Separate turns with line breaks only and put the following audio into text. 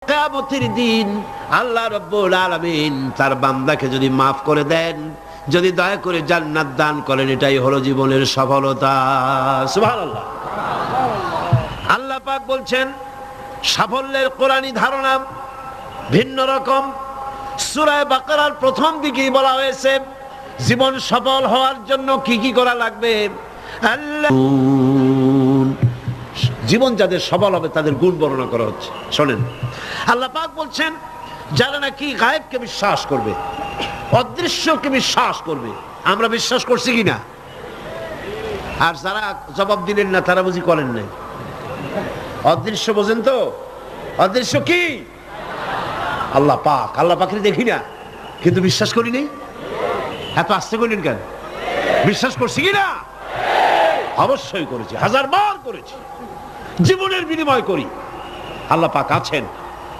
কিয়ামতের দিন আল্লাহ রাব্বুল আলামিন তার বান্দাকে যদি মাফ করে দেন, যদি দয়া করে জান্নাত দান করেন, এটাই হলো জীবনের সফলতা। সুবহানাল্লাহ। আল্লাহ পাক বলছেন সাফল্যের কোরআনী ধারণা ভিন্ন রকম। সূরা বাকারার প্রথম দিকেই বলা হয়েছে জীবন সফল হওয়ার জন্য কি কি করা লাগবে। আল্লাহ জীবন যাদের সফল হবে তাদের গুণ বর্ণনা করা হচ্ছে। শোনেন, আল্লাহ পাক বলছেন যারা নাকি গায়েবকে বিশ্বাস করবে, অদৃশ্যকে বিশ্বাস করবে। আমরা বিশ্বাস করছি কিনা? আর যারা জবাব দিলেন না তারা বুঝি করেন নাই। অদৃশ্য বোঝেন তো? অদৃশ্য কি? আল্লাহ পাক। আল্লাহ পাকের দেখি না কিন্তু বিশ্বাস করি নেই। এত আস্তে করলেন কেন? বিশ্বাস করছি কিনা? অবশ্যই করেছি, হাজারবার করেছি, জীবনের বিনিময় করি। আল্লাহ পাক আছেন।